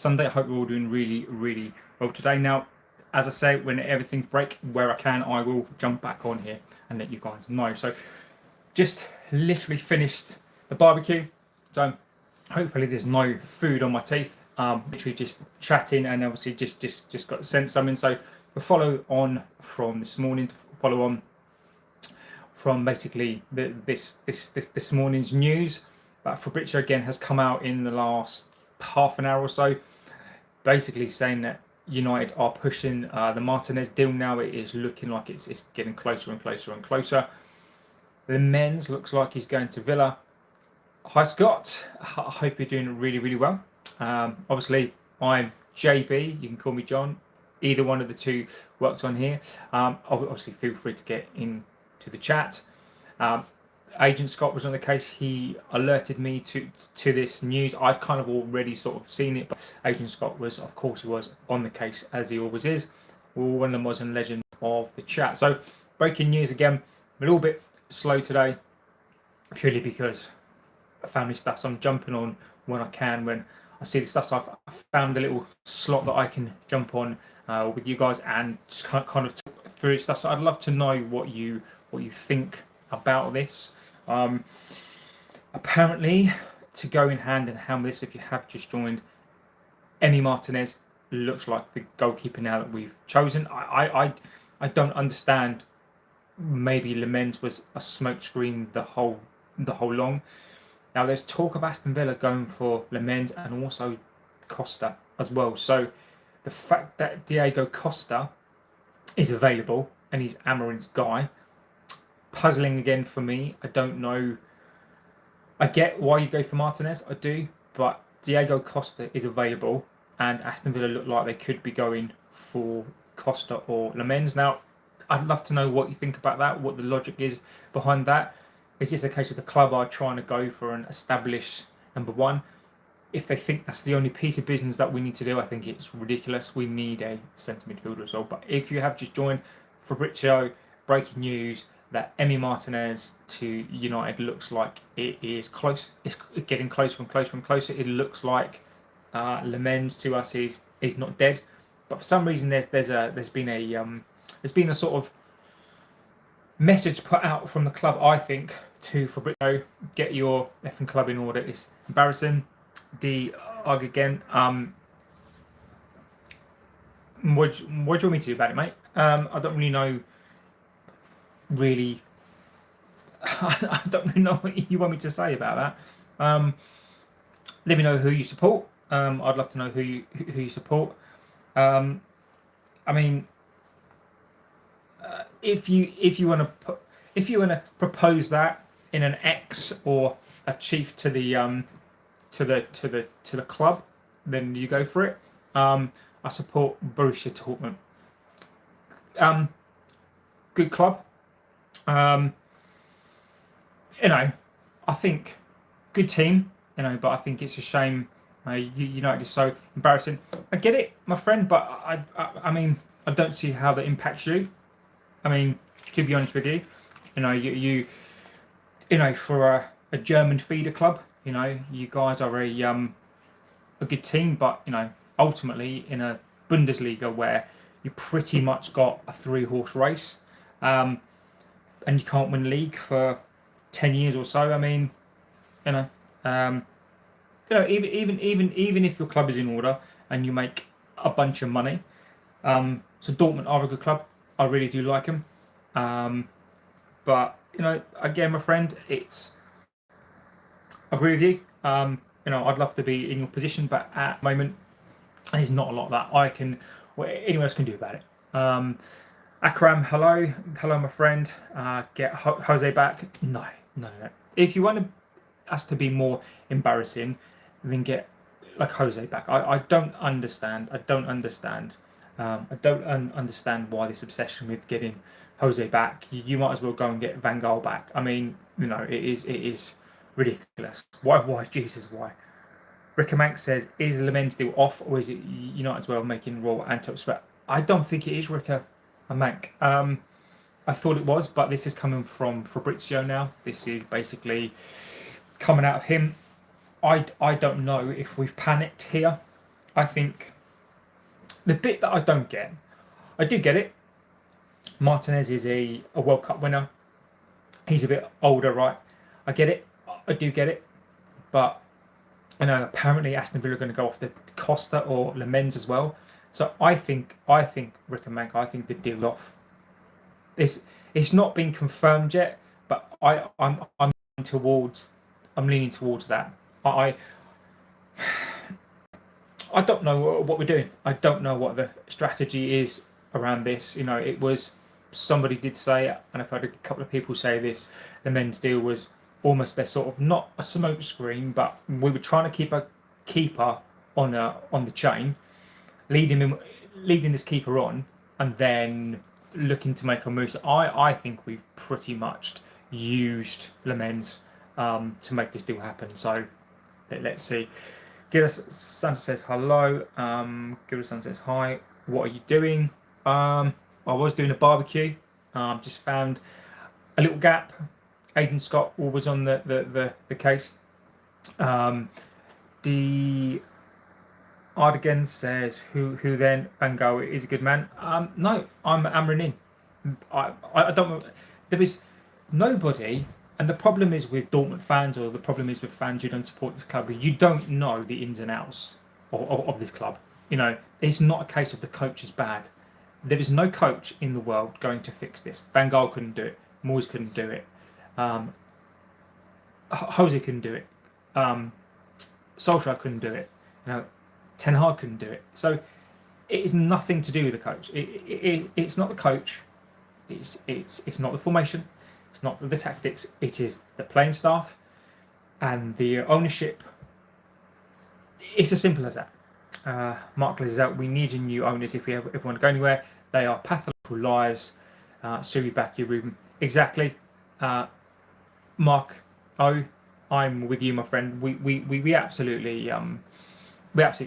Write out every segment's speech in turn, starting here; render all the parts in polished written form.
Sunday. I hope we're all doing really well today. Now, as I say, when everything breaks where I can, I will jump back on here and let you guys know. So just literally finished the barbecue, so hopefully there's no food on my teeth. Literally just chatting, and obviously just got sent something. So we'll follow on from this morning, to follow on from basically this morning's news. But Fabrizio again has come out in the last half an hour or so, basically saying that United are pushing the Martinez deal now. It is looking like it's getting closer and closer. Lammens looks like he's going to Villa. Hi Scott, I hope you're doing really well. Obviously I'm JB, you can call me John. Either one of the two works on here. Obviously feel free to get into the chat. Agent Scott was on the case. He alerted me to this news. I'd kind of already sort of seen it, but Agent Scott was, of course, he was on the case, as he always is. One of them was a legend of the chat. So breaking news again, a little bit slow today, purely because family stuff. So I'm jumping on when I can, when I see the stuff. So I've found a little slot that I can jump on with you guys and just kind of talk through stuff. So I'd love to know what you think about this. Apparently, to go in hand with this, if you have just joined, Emi Martinez looks like the goalkeeper now that we've chosen. I don't understand. Maybe Lammens was a smokescreen the whole long. Now there's talk of Aston Villa going for Lammens and also Costa as well. So the fact that Diego Costa is available and he's Amorim's guy, puzzling again for me. I don't know. I get why you go for Martinez, I do, but Diego Costa is available and Aston Villa look like they could be going for Costa or Lammens. Now, I'd love to know what you think about that, what the logic is behind that. Is this a case of the club are trying to go for an established number one? If they think that's the only piece of business that we need to do, I think it's ridiculous. We need a centre midfielder as well. But if you have just joined, Fabrizio, breaking news that Emi Martinez to United looks like it is close. It's getting closer and closer. It looks like Lammens to us is not dead, but for some reason there's been a sort of message put out from the club, I think, to Fabrizio: get your effing club in order. It's embarrassing. Arg again. What do you want me to do about it, mate? I don't really know. I don't really know what you want me to say about that. Let me know who you support. I'd love to know who you support. I mean, if you want to propose that in an X or a chief to the club, then you go for it. I support Borussia Dortmund. Good club. I think good team. But I think it's a shame. United is so embarrassing. I get it, my friend, but I mean, I don't see how that impacts you. I mean, to be honest with you, you for a German feeder club, you guys are a good team, but ultimately in a Bundesliga where you pretty much got a 3-horse race, and you can't win league for 10 years or so. I mean, even if your club is in order and you make a bunch of money, so Dortmund are a good club. I really do like them, but again, my friend, I agree with you. I'd love to be in your position, but at the moment, there's not a lot that anyone else can do about it. Akram, hello, my friend. Get Jose back? No. If you want us to be more embarrassing, then get like Jose back. I don't understand. I don't understand why this obsession with getting Jose back. You might as well go and get Van Gaal back. I mean, it is ridiculous. Why, Jesus, why? Rickamank says, is Lammens still off, or is it United as well making Raw and top sweat? I don't think it is Rickamank. I thought it was, but this is coming from Fabrizio now. This is basically coming out of him. I don't know if we've panicked here. I think the bit that I don't get, I do get it. Martinez is a World Cup winner. He's a bit older, right? I get it. I do get it. But apparently Aston Villa are going to go off the Costa or Lammens as well. So I think Rick and Mank, I think the deal's off. It's not been confirmed yet, but I'm leaning towards that. I don't know what we're doing. I don't know what the strategy is around this. It was, somebody did say, and I've heard a couple of people say this, the men's deal was almost their sort of, not a smoke screen, but we were trying to keep a keeper on the chain, leading this keeper on, and then looking to make a move. So I think we've pretty much used Lammens to make this deal happen. So let's see. Santa says hello. Santa says hi. What are you doing? I was doing a barbecue. Just found a little gap. Aidan Scott was on the case. The Ardigan says who then? Van Gogh is a good man. No, I'm Amrin in. I don't know. There is nobody. And the problem is with Dortmund fans, or the problem is with fans who don't support this club, you don't know the ins and outs of this club. It's not a case of the coach is bad. There is no coach in the world going to fix this. Van Gaal couldn't do it. Moyes couldn't do it. Jose couldn't do it. Solskjaer couldn't do it. Ten Hag couldn't do it. So it is nothing to do with the coach. It's not the coach. It's not the formation. It's not the tactics. It is the playing staff and the ownership. It's as simple as that. Mark is out. We need new owners if we want to go anywhere. They are pathological liars. Suri Baki Ruben. Exactly. Mark O, I'm with you, my friend. We absolutely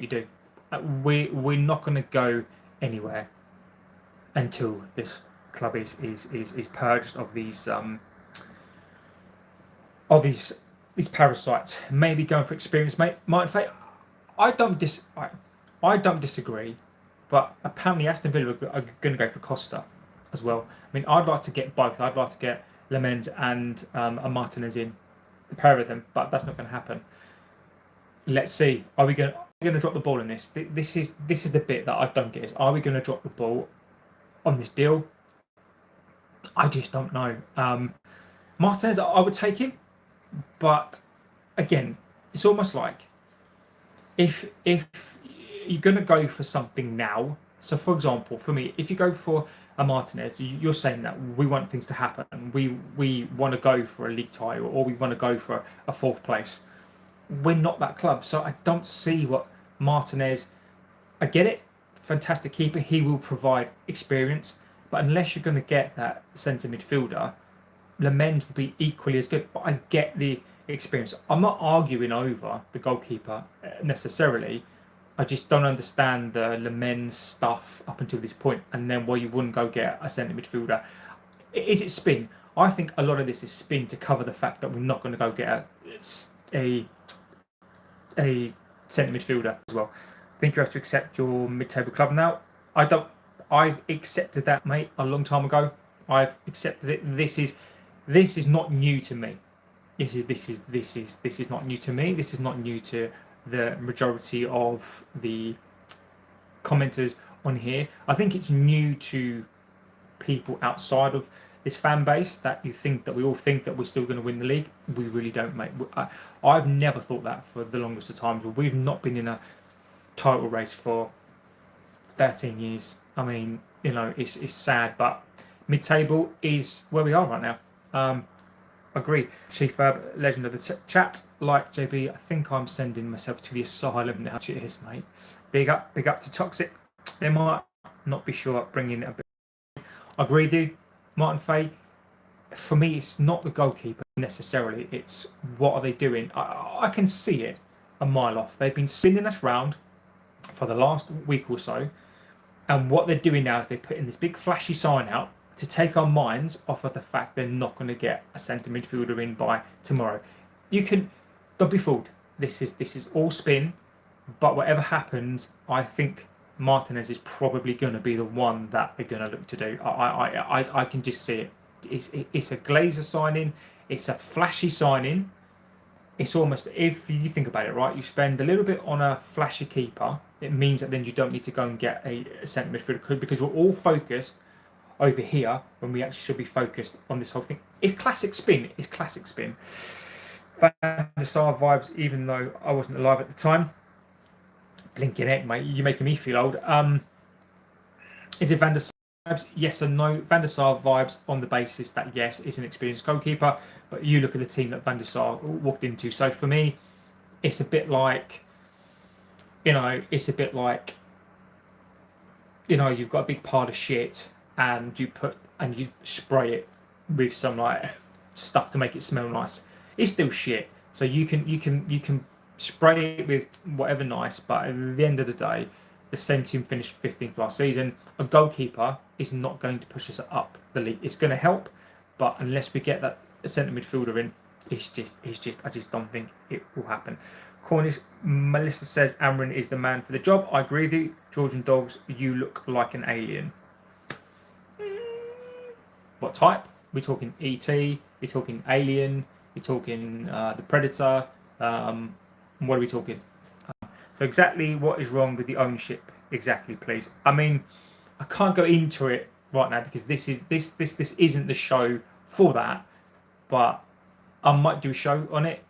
do. We're not going to go anywhere until this club is purged of these parasites. Maybe going for experience, mate. I don't disagree, but apparently Aston Villa are going to go for Costa as well. I mean, I'd like to get both. I'd like to get Lammens and a Martinez in, the pair of them, but that's not going to happen. Let's see. Are we going to drop the ball in this? This is the bit that I don't get. Is, are we going to drop the ball on this deal? I just don't know. Martinez, I would take him, but again, it's almost like if you're going to go for something now. So, for example, for me, if you go for a Martinez, you're saying that we want things to happen. We want to go for a league title, or we want to go for a fourth place. We're not that club, so I don't see what Martinez. I get it, fantastic keeper. He will provide experience, but unless you're going to get that centre midfielder, Lammens will be equally as good. But I get the experience. I'm not arguing over the goalkeeper necessarily. I just don't understand the Lammens stuff up until this point, and then why you wouldn't go get a centre midfielder. Is it spin? I think a lot of this is spin to cover the fact that we're not going to go get a centre midfielder as well. I think you have to accept your mid-table club now. I've accepted that, mate, a long time ago. I've accepted it. This is not new to me. This is not new to me. This is not new to the majority of the commenters on here. I think it's new to people outside of this fan base that we all think that we're still going to win the league. We really don't, mate. I've never thought that for the longest of times. We've not been in a title race for 13 years. I mean, it's sad, but mid-table is where we are right now. Agree. Chiefab, legend of the chat. Like JB, I think I'm sending myself to the asylum now. Cheers, mate. Big up to Toxic. They might not be sure bringing a bit. Agree, dude. Martin Fay. For me, it's not the goalkeeper necessarily. It's what are they doing. I can see it a mile off. They've been spinning us round for the last week or so, and what they're doing now is they're putting this big flashy sign out to take our minds off of the fact they're not going to get a centre midfielder in by tomorrow. Don't be fooled. This is all spin. But whatever happens, I think Martinez is probably going to be the one that they're going to look to do. I can just see it. It's a Glazer signing. It's a flashy signing. It's almost, if you think about it, right, you spend a little bit on a flashy keeper, it means that then you don't need to go and get a centre midfielder, because we're all focused over here when we actually should be focused on this whole thing. It's classic spin. It's classic spin. Vander Sar vibes, even though I wasn't alive at the time. Blinking heck, mate, you're making me feel old. Is it Vander Sar vibes? Yes and no. Vander Sar vibes on the basis that, yes, it's an experienced goalkeeper, but you look at the team that Vander Sar walked into. So for me, it's a bit like, it's a bit like, you've got a big pile of shit and you spray it with some like stuff to make it smell nice. It's still shit. So you can spray it with whatever nice, but at the end of the day, the same team finished 15th last season. A goalkeeper is not going to push us up the league. It's going to help, but unless we get that centre midfielder in, I just don't think it will happen. Cornish Melissa says Amrin is the man for the job. I agree with you. Georgian Dogs, you look like an alien. What type? We're talking ET. We're talking Alien. We're talking the Predator. What are we talking? So exactly what is wrong with the ownership? Exactly, please. I mean, I can't go into it right now because this isn't the show for that. But I might do a show on it.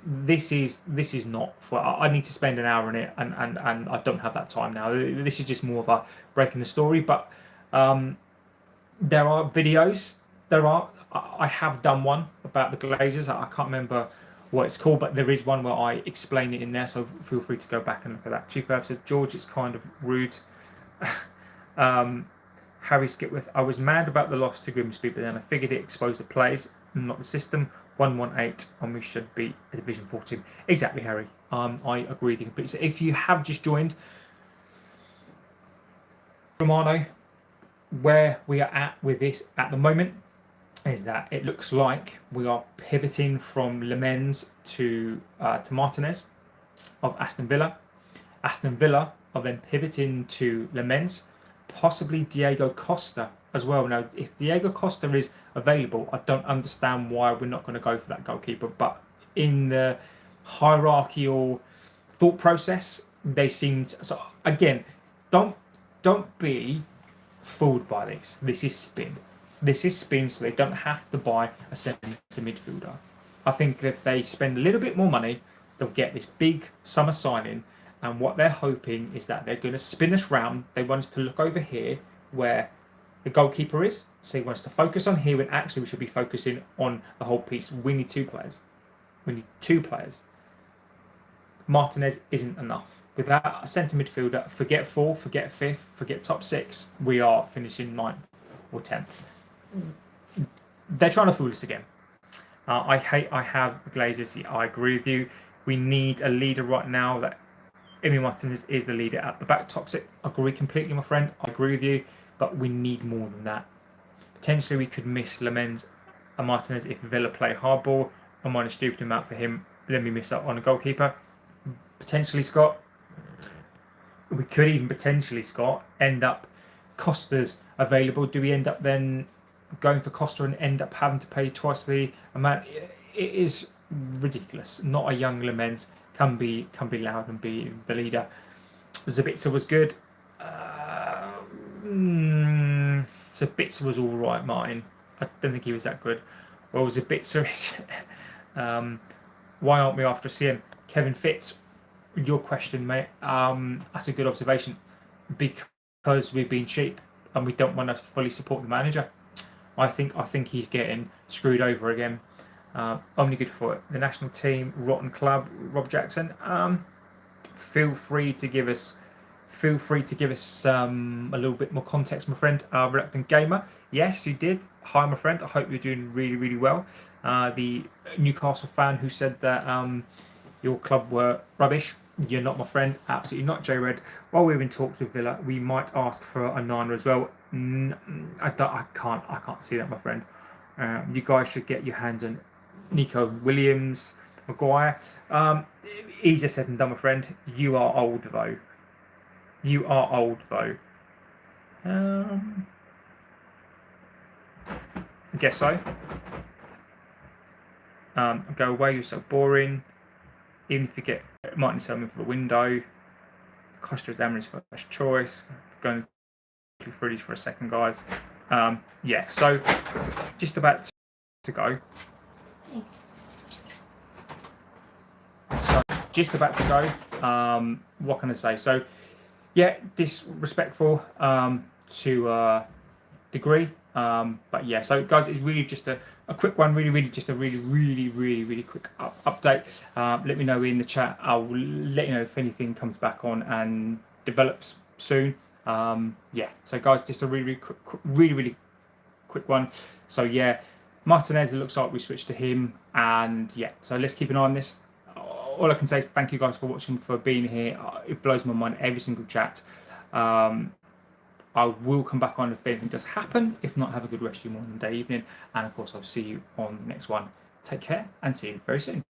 This is not for. I need to spend an hour on it, and I don't have that time now. This is just more of a breaking the story. But there are videos. I have done one about the Glazers. I can't remember what it's called, but there is one where I explain it in there. So feel free to go back and look at that. Chief Herb says, George, it's kind of rude. Harry Skipwith, I was mad about the loss to Grimsby, but then I figured it exposed the players, not the system. 118, and we should be a Division 4 team. Exactly, Harry. I agree with you completely. So if you have just joined, Romano, where we are at with this at the moment is that it looks like we are pivoting from Lammens to Martinez of Aston Villa. Aston Villa are then pivoting to Lammens, possibly Diego Costa as well. Now, if Diego Costa is available, I don't understand why we're not going to go for that goalkeeper. But in the hierarchical thought process, they seem to, so again, don't be fooled by this. This is spin. This is spin, so they don't have to buy a centre midfielder. I think that if they spend a little bit more money, they'll get this big summer signing. And what they're hoping is that they're going to spin us round. They want us to look over here where the goalkeeper is. So he wants to focus on here when actually we should be focusing on the whole piece. We need two players. We need two players. Martinez isn't enough. Without a centre midfielder, forget 4th, forget 5th, forget top 6. We are finishing 9th or 10th. They're trying to fool us again. I have the Glazers. I agree with you. We need a leader right now. That Emi Martinez is the leader at the back. Toxic. I agree completely, my friend. I agree with you. But we need more than that. Potentially, we could miss Lammens and Martinez if Villa play hardball. I'm on a stupid amount for him. Then we miss out on a goalkeeper. Potentially, Scott. We could even potentially, Scott, end up Costa's available. Do we end up then going for Costa and end up having to pay twice the amount? It is ridiculous. Not a young Lammens can be loud and be the leader. Zabitzer was good. Zabitzer was all right, Martin. I don't think he was that good. Well, Zabitzer is. Why aren't we after seeing Kevin Fitz? Your question, mate. That's a good observation. Because we've been cheap and we don't want to fully support the manager. I think he's getting screwed over again. Only good for it. The national team, rotten club. Rob Jackson. Feel free to give us a little bit more context, my friend. Reluctant Gamer. Yes, you did. Hi, my friend. I hope you're doing really, really well. The Newcastle fan who said that your club were rubbish. You're not, my friend. Absolutely not, J-Red. While we're in talks with Villa, we might ask for a niner as well. I can't see that, my friend. You guys should get your hands on Nico Williams, Maguire. easier said than done, my friend. You are old though. You are old though. I guess so. Go away, you're so boring. Even if you get Martinez for the window, Costa is Emery's first choice. Going through these for a second, guys. Yeah, so just about to go. So just about to go. What can I say? So yeah, disrespectful to a degree. But yeah, so guys, it's really just a quick one, really just a really quick update. Let me know in the chat. I'll let you know if anything comes back on and develops soon. Yeah, so guys, just a really quick one. So yeah, Martinez, it looks like we switched to him, and yeah, so let's keep an eye on this. All I can say is thank you guys for watching, for being here. It blows my mind every single chat. I will come back on if anything does happen. If not, have a good rest of your morning, day, evening, and of course I'll see you on the next one. Take care and see you very soon.